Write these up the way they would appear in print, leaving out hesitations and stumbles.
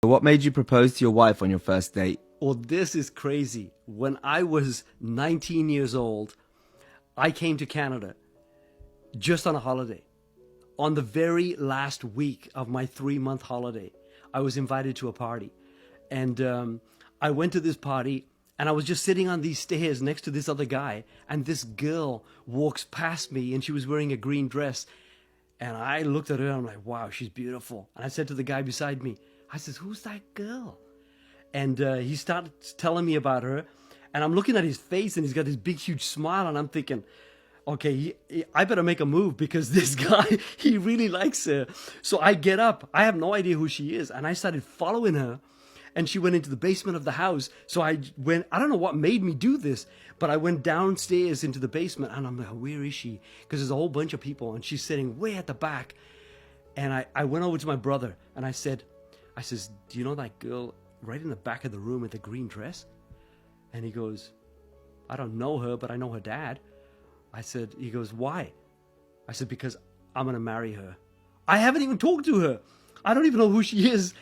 What made you propose to your wife on your first date? Well, this is crazy. When I was 19 years old, I came to Canada just on a holiday. On the very last week of my 3-month holiday, I was invited to a party. And I went to this party and I was just sitting on these stairs next to this other guy. And this girl walks past me and she was wearing a green dress. And I looked at her and I'm like, wow, she's beautiful. And I said to the guy beside me, I says, who's that girl? And he started telling me about her. And I'm looking at his face and he's got this big, huge smile. And I'm thinking, okay, I better make a move because this guy, he really likes her. So I get up. I have no idea who she is. And I started following her. And she went into the basement of the house. So I don't know what made me do this, but I went downstairs into the basement. And I'm like, where is she? Because there's a whole bunch of people. And she's sitting way at the back. And I went over to my brother and I says, do you know that girl right in the back of the room with the green dress? And he goes, I don't know her, but I know her dad. He goes, why? I said, because I'm going to marry her. I haven't even talked to her. I don't even know who she is.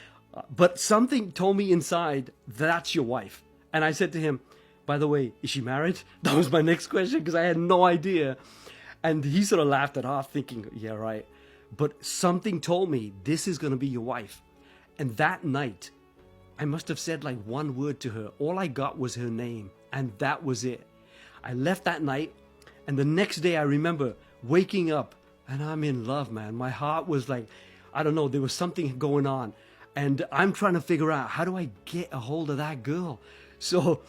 But something told me inside, that's your wife. And I said to him, by the way, is she married? That was my next question because I had no idea. And he sort of laughed it off thinking, yeah, right. But something told me this is going to be your wife. And that night, I must have said like one word to her. All I got was her name. And that was it. I left that night. And the next day I remember waking up and I'm in love, man. My heart was like, I don't know, there was something going on. And I'm trying to figure out, how do I get a hold of that girl? So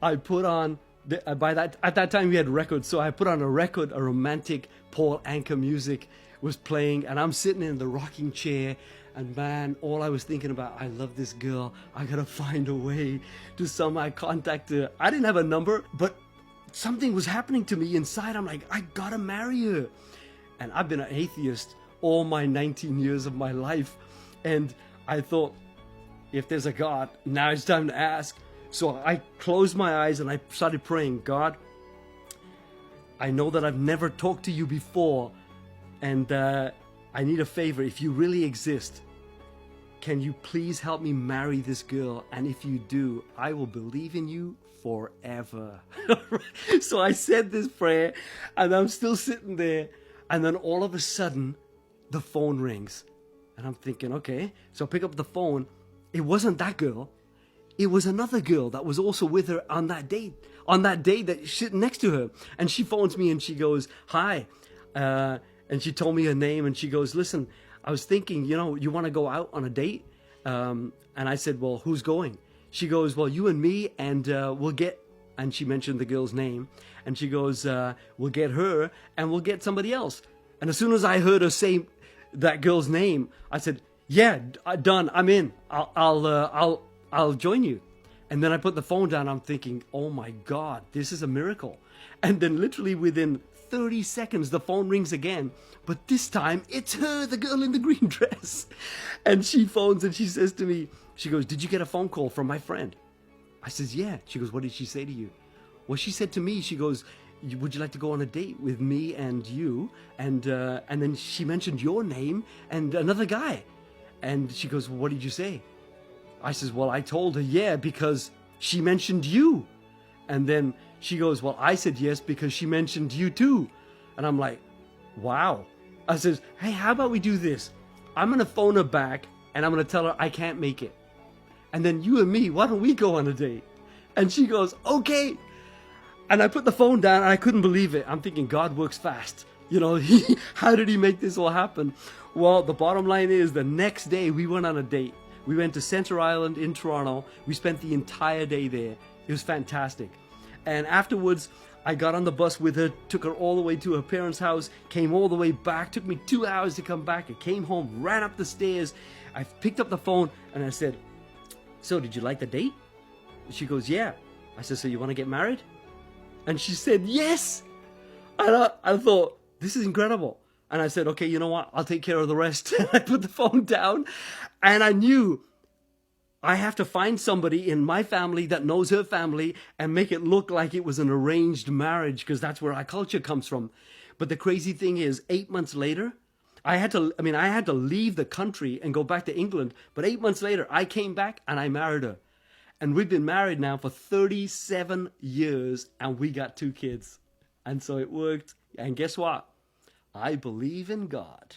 I put on, at that time we had records. So I put on a record, a romantic Paul Anka music was playing. And I'm sitting in the rocking chair. And man, all I was thinking about, I love this girl. I gotta find a way to somehow contact her. I didn't have a number, but something was happening to me inside. I'm like, I gotta marry her. And I've been an atheist all my 19 years of my life. And I thought, if there's a God, now it's time to ask. So I closed my eyes and I started praying, God, I know that I've never talked to you before. And I need a favor. If you really exist, can you please help me marry this girl? And if you do, I will believe in you forever. So I said this prayer and I'm still sitting there. And then all of a sudden, the phone rings. And I'm thinking, okay. So I pick up the phone. It wasn't that girl. It was another girl that was also with her on that date. On that day that sitting next to her. And she phones me and she goes, hi. And she told me her name and she goes, listen, I was thinking, you want to go out on a date? And I said, well, who's going? She goes, well, you and me and we'll get, and she mentioned the girl's name. And she goes, we'll get her and we'll get somebody else. And as soon as I heard her say that girl's name, I said, yeah, done. I'm in. I'll join you. And then I put the phone down. I'm thinking, oh my God, this is a miracle. And then literally within 30 seconds, the phone rings again. But this time, it's her, the girl in the green dress. And she phones and she says to me, she goes, did you get a phone call from my friend? I says, yeah. She goes, what did she say to you? Well, she said to me, she goes, would you like to go on a date with me and you? And then she mentioned your name and another guy. And she goes, well, what did you say? I says, well, I told her, yeah, because she mentioned you. And then she goes, well, I said yes because she mentioned you too. And I'm like, wow. I says, hey, how about we do this? I'm going to phone her back and I'm going to tell her I can't make it. And then you and me, why don't we go on a date? And she goes, okay. And I put the phone down and I couldn't believe it. I'm thinking God works fast. How did he make this all happen? Well, the bottom line is the next day we went on a date. We went to Center Island in Toronto. We spent the entire day there. It was fantastic. And afterwards, I got on the bus with her, took her all the way to her parents' house, came all the way back, took me 2 hours to come back. I came home, ran up the stairs. I picked up the phone and I said, so did you like the date? She goes, yeah. I said, so you want to get married? And she said, yes. And I thought, this is incredible. And I said, okay, you know what? I'll take care of the rest. And I put the phone down and I knew I have to find somebody in my family that knows her family and make it look like it was an arranged marriage because that's where our culture comes from. But the crazy thing is, 8 months later, I had to, I mean, I had to leave the country and go back to England. But 8 months later, I came back and I married her. And we've been married now for 37 years and we got 2 kids. And so it worked. And guess what? I believe in God.